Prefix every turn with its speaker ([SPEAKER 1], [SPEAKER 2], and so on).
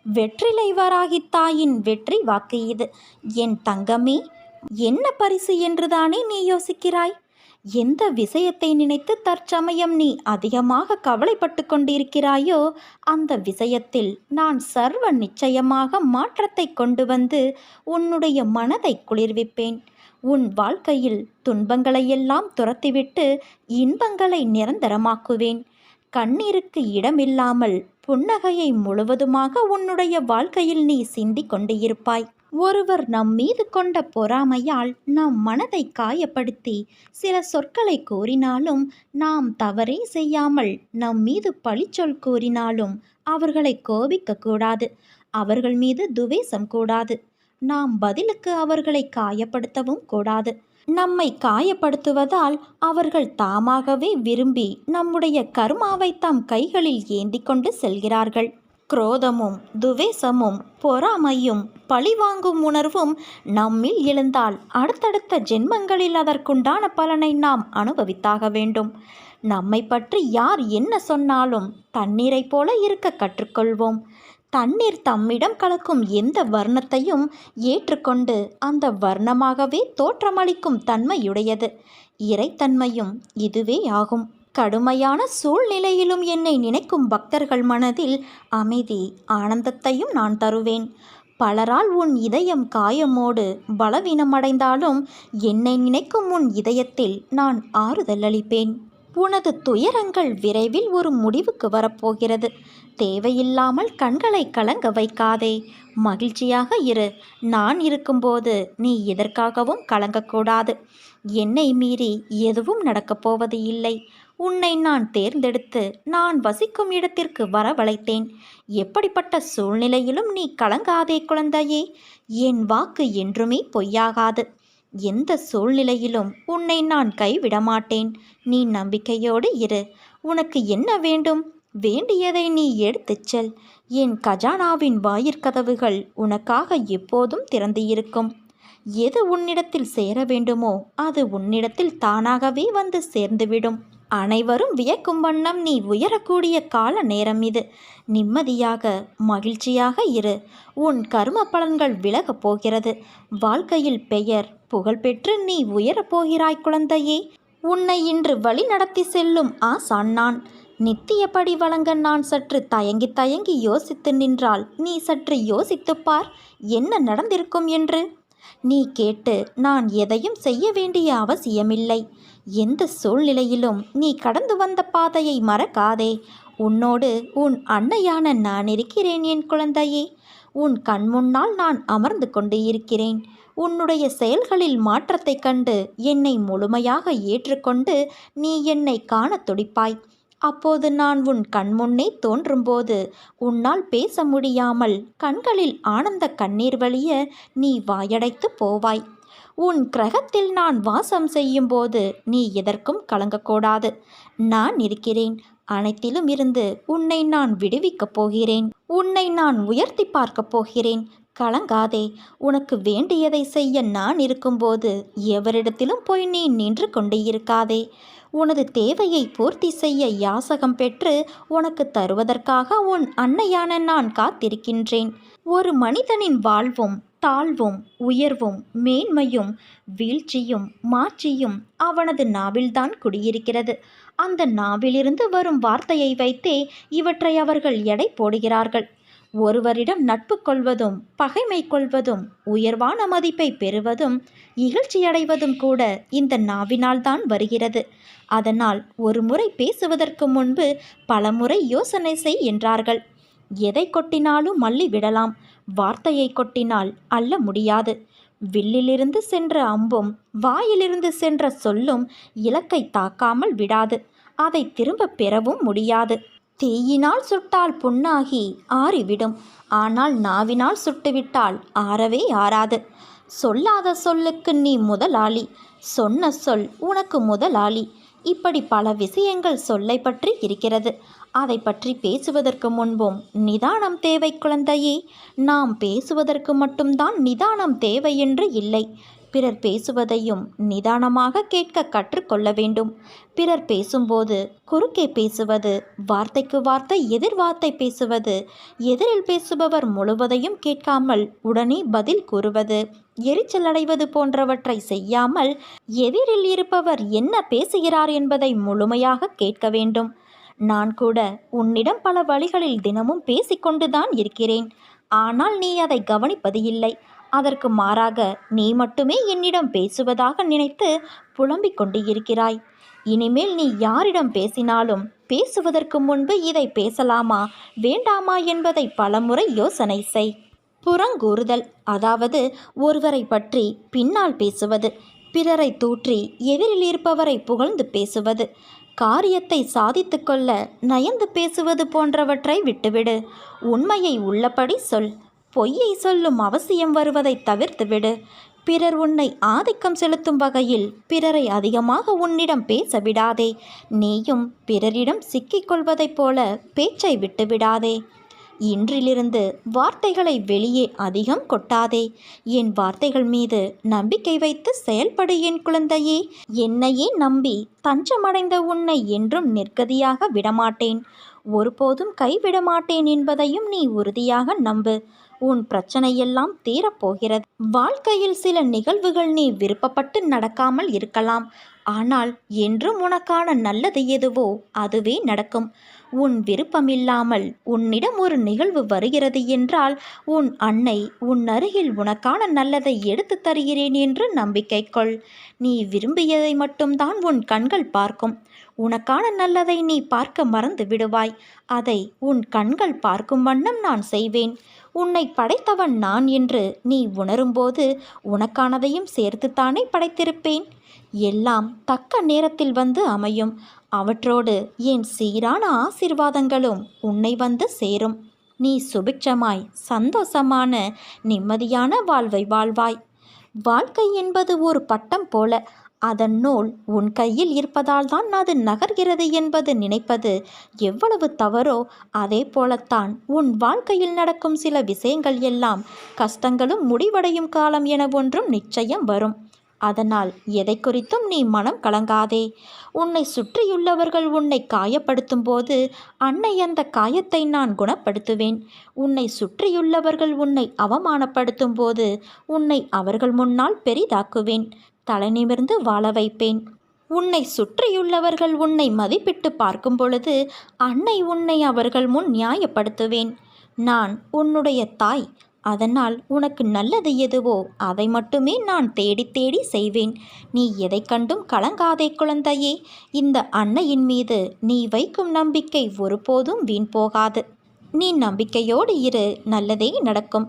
[SPEAKER 1] வெற்றிலை வராகித் தாயின் வெற்றி வாக்கு இது. என் தங்கமே, என்ன பரிசு என்றுதானே நீ யோசிக்கிறாய்? எந்த விஷயத்தை நினைத்து தற்சமயம் நீ அதிகமாக கவலைப்பட்டு கொண்டிருக்கிறாயோ அந்த விஷயத்தில் நான் சர்வ நிச்சயமாக மாற்றத்தை கொண்டு வந்து உன்னுடைய மனதை குளிர்விப்பேன். உன் வாழ்க்கையில் துன்பங்களையெல்லாம் துரத்திவிட்டு இன்பங்களை நிரந்தரமாக்குவேன். கண்ணீருக்கு இடமில்லாமல் புன்னகையை முழுவதுமாக உன்னுடைய வாழ்க்கையில் நீ சிந்தி கொண்டு இருப்பாய். ஒருவர் நம் மீது கொண்ட பொறாமையால் நம் மனதை காயப்படுத்தி சில சொற்களை கூறினாலும், நாம் தவறே செய்யாமல் நம் மீது பழிச்சொல் கூறினாலும் அவர்களை கோபிக்க கூடாது. அவர்கள் மீது துவேஷம் கூடாது. நாம் பதிலுக்கு அவர்களை காயப்படுத்தவும் கூடாது. நம்மை காயப்படுத்துவதால் அவர்கள் தாமாகவே விரும்பி நம்முடைய கர்மாவை தம் கைகளில் ஏந்தி கொண்டு செல்கிறார்கள். குரோதமும் துவேஷமும் பொறாமையும் பழிவாங்கும் உணர்வும் நம்மில் எழுந்தால் அடுத்தடுத்த ஜென்மங்களில் அதற்குண்டான பலனை நாம் அனுபவித்தாக வேண்டும். நம்மை பற்றி யார் என்ன சொன்னாலும் தண்ணீரை போல இருக்க கற்றுக்கொள்வோம். தண்ணீர் தம்மிடம் கலக்கும் எந்த வர்ணத்தையும் ஏற்றுக்கொண்டு அந்த வர்ணமாகவே தோற்றமளிக்கும் தன்மையுடையது. இறைத்தன்மையும் இதுவே ஆகும். கடுமையான சூழ்நிலையிலும் என்னை நினைக்கும் பக்தர்கள் மனதில் அமைதி ஆனந்தத்தையும் நான் தருவேன். பலரால் உன் இதயம் காயமோடு பலவீனமடைந்தாலும் என்னை நினைக்கும் உன் இதயத்தில் நான் ஆறுதல் அளிப்பேன். உனது துயரங்கள் விரைவில் ஒரு முடிவுக்கு வரப்போகிறது. தேவையில்லாமல் கண்களை கலங்க வைக்காதே. மகிழ்ச்சியாக இரு. நான் இருக்கும்போது நீ எதற்காகவும் கலங்கக்கூடாது. என்னை மீறி எதுவும் நடக்கப் போவது இல்லை. உன்னை நான் தேர்ந்தெடுத்து நான் வசிக்கும் இடத்திற்கு வரவழைத்தேன். எப்படிப்பட்ட சூழ்நிலையிலும் நீ கலங்காதே குழந்தையே. என் வாக்கு என்றுமே பொய்யாகாது. எந்த சூழ்நிலையிலும் உன்னை நான் கைவிடமாட்டேன். நீ நம்பிக்கையோடு இரு. உனக்கு என்ன வேண்டும்? வேண்டியதை நீ எடுத்துச் செல். என் கஜானாவின் வாயிற்கதவுகள் உனக்காக எப்போதும் திறந்து இருக்கும். எது உன்னிடத்தில் சேர வேண்டுமோ அது உன்னிடத்தில் தானாகவே வந்து சேர்ந்துவிடும். அனைவரும் வியக்கும் வண்ணம் நீ உயரக்கூடிய கால நேரம் இது. நிம்மதியாக மகிழ்ச்சியாக இரு. உன் கர்ம பலன்கள் விலகப் போகிறது. வாழ்க்கையில் பெயர் புகழ் பெற்று நீ உயரப்போகிறாய் குழந்தையே. உன்னை இன்று வழி நடத்தி செல்லும் ஆசான் நான். நித்தியப்படி வழங்க நான் சற்று தயங்கி தயங்கி யோசித்து நின்றால் நீ சற்று யோசித்துப்பார் என்ன நடந்திருக்கும் என்று. நீ கேட்டு நான் எதையும் செய்ய வேண்டிய அவசியமில்லை. எந்த சூழ்நிலையிலும் நீ கடந்து வந்த பாதையை மறக்காதே. உன்னோடு உன் அன்னையான நான் இருக்கிறேன் என் குழந்தையே. உன் கண்முன்னால் நான் அமர்ந்து கொண்டு இருக்கிறேன். உன்னுடைய செயல்களில் மாற்றத்தை கண்டு என்னை முழுமையாக ஏற்றுக்கொண்டு நீ என்னை காண துடிப்பாய். அப்போது நான் உன் கண்முன்னே தோன்றும்போது உன்னால் பேச முடியாமல் கண்களில் ஆனந்த கண்ணீர் வழிய நீ வாயடைத்து போவாய். உன் கிரகத்தில் நான் வாசம் செய்யும்போது நீ எதற்கும் கலங்கக்கூடாது. நான் இருக்கிறேன். அனைத்திலும் இருந்து உன்னை நான் விடுவிக்கப் போகிறேன். உன்னை நான் உயர்த்தி பார்க்கப் போகிறேன். கலங்காதே. உனக்கு வேண்டியதை செய்ய நான் இருக்கும்போது எவரிடத்திலும் போய் நீ நின்று கொண்டு இருக்காதே. உனது தேவையை பூர்த்தி செய்ய யாசகம் பெற்று உனக்கு தருவதற்காக உன் அன்னையான நான் காத்திருக்கின்றேன். ஒரு மனிதனின் வாழ்வும் தாழ்வும் உயர்வும் மேன்மையும் வீழ்ச்சியும் மாட்சியும் அவனது நாவில்தான் குடியிருக்கிறது. அந்த நாவிலிருந்து வரும் வார்த்தையை வைத்தே இவற்றை அவர்கள் எடை போடுகிறார்கள். ஒருவரிடம் நட்பு கொள்வதும் பகைமை கொள்வதும் உயர்வான மதிப்பை பெறுவதும் இகழ்ச்சியடைவதும் கூட இந்த நாவினால்தான் வருகிறது. அதனால் ஒரு முறை பேசுவதற்கு முன்பு பல முறை யோசனை செய் என்றார்கள். எதை கொட்டினாலும் அள்ளி விடலாம். வார்த்தையை கொட்டினால் அள்ள முடியாது. வில்லிலிருந்து சென்ற அம்பும் வாயிலிருந்து சென்ற சொல்லும் இலக்கை தாக்காமல் விடாது. அதை திரும்ப பெறவும் முடியாது. தீயினால் சுட்டால் புண்ணாகி ஆறிவிடும். ஆனால் நாவினால் சுட்டுவிட்டால் ஆறவே ஆறாது. சொல்லாத சொல்லுக்கு நீ முதலாளி. சொன்ன சொல் உனக்கு முதலாளி. இப்படி பல விஷயங்கள் சொல்லை பற்றி இருக்கிறது. அதை பற்றி பேசுவதற்கு முன்பும் நிதானம் தேவை குழந்தையே. நாம் பேசுவதற்கு மட்டும்தான் நிதானம் தேவை என்று இல்லை. பிறர் பேசுவதையும் நிதானமாக கேட்க கற்றுக்கொள்ள வேண்டும். பிறர் பேசும்போது குறுக்கே பேசுவது, வார்த்தைக்கு வார்த்தை எதிர்வார்த்தை பேசுவது, எதிரில் பேசுபவர் முழுவதையும் கேட்காமல் உடனே பதில் கூறுவது, எரிச்சல் அடைவது போன்றவற்றை செய்யாமல் எதிரில் இருப்பவர் என்ன பேசுகிறார் என்பதை முழுமையாக கேட்க வேண்டும். நான் கூட உன்னிடம் பல வழிகளில் தினமும் பேசிக்கொண்டுதான் இருக்கிறேன். ஆனால் நீ அதை கவனிப்பது இல்லை. அதற்கு மாறாக நீ மட்டுமே என்னிடம் பேசுவதாக நினைத்து புலம்பிக் கொண்டு இருக்கிறாய். இனிமேல் நீ யாரிடம் பேசினாலும் பேசுவதற்கு முன்பு இதை பேசலாமா வேண்டாமா என்பதை பலமுறை யோசனை செய். புறங்கூறுதல், அதாவது ஒருவரை பற்றி பின்னால் பேசுவது, பிறரை தூற்றி எதிரில் இருப்பவரை புகழ்ந்து பேசுவது, காரியத்தை சாதித்து கொள்ள நயந்து பேசுவது போன்றவற்றை விட்டுவிடு. உண்மையை உள்ளபடி சொல். பொய்யை சொல்லும் அவசியம் வருவதை தவிர்த்துவிடு. பிறர் உன்னை ஆதிக்கம் செலுத்தும் வகையில் பிறரை அதிகமாக உன்னிடம் பேச விடாதே. நீயும் பிறரிடம் சிக்கிக்கொள்வதைப் போல பேச்சை விட்டுவிடாதே. இன்றிலிருந்து வார்த்தைகளை வெளியே அதிகம் கொட்டாதே. என் வார்த்தைகள் மீது நம்பிக்கை வைத்து செயல்படு என் குழந்தையே. என்னையே நம்பி தஞ்சமடைந்த உன்னை என்றும் நிர்கதியாக விடமாட்டேன். ஒருபோதும் கைவிட மாட்டேன் என்பதையும் நீ உறுதியாக நம்பு. உன் பிரச்சனையெல்லாம் தீரப்போகிறது. வாழ்க்கையில் சில நிகழ்வுகள் நீ விருப்பப்பட்டு நடக்காமல் இருக்கலாம். ஆனால் என்றும் உனக்கான நல்லது எதுவோ அதுவே நடக்கும். உன் விருப்பமில்லாமல் உன்னிடம் ஒரு நிகழ்வு வருகிறது என்றால் உன் அன்னை உன் அருகில் உனக்கான நல்லதை எடுத்து தருகிறேன் என்று நம்பிக்கை கொள். நீ விரும்பியதை மட்டும்தான் உன் கண்கள் பார்க்கும். உனக்கான நல்லதை நீ பார்க்க மறந்து விடுவாய். அதை உன் கண்கள் பார்க்கும் வண்ணம் நான் செய்வேன். உன்னை படைத்தவன் நான் என்று நீ உணரும்போது உனக்கானதையும் சேர்த்துத்தானே படைத்திருப்பேன். எல்லாம் தக்க நேரத்தில் வந்து அமையும். அவற்றோடு என் சீரான ஆசீர்வாதங்களும் உன்னை வந்து சேரும். நீ சுபிட்சமாய் சந்தோஷமான நிம்மதியான வாழ்வை வாழ்வாய். வாழ்க்கை என்பது ஒரு பட்டம் போல. அதன் நூல் உன் கையில் இருப்பதால் தான் அது நகர்கிறது என்பது நினைப்பது எவ்வளவு தவறோ அதே போலத்தான் உன் வாழ்க்கையில் நடக்கும் சில விஷயங்கள் எல்லாம் கஷ்டங்களும் முடிவடையும் காலம் என ஒன்றும் நிச்சயம் வரும். அதனால் எதை குறித்தும் நீ மனம் கலங்காதே. உன்னை சுற்றியுள்ளவர்கள் உன்னை காயப்படுத்தும் போது அன்னை அந்த காயத்தை நான் குணப்படுத்துவேன். உன்னை சுற்றியுள்ளவர்கள் உன்னை அவமானப்படுத்தும் போது உன்னை அவர்கள் முன்னால் பெரிதாக்குவேன். தலை நிமிர்ந்து வாழ வைப்பேன். உன்னை சுற்றியுள்ளவர்கள் உன்னை மதிப்பிட்டு பார்க்கும் பொழுது அன்னை உன்னை அவர்கள் முன் நியாயப்படுத்துவேன். நான் உன்னுடைய தாய். அதனால் உனக்கு நல்லது எதுவோ அதை மட்டுமே நான் தேடி தேடி செய்வேன். நீ எதை கண்டும் கலங்காதே குழந்தையே. இந்த அன்னையின் மீது நீ வைக்கும் நம்பிக்கை ஒருபோதும் வீண் போகாது. நீ நம்பிக்கையோடு இரு, நல்லதே நடக்கும்.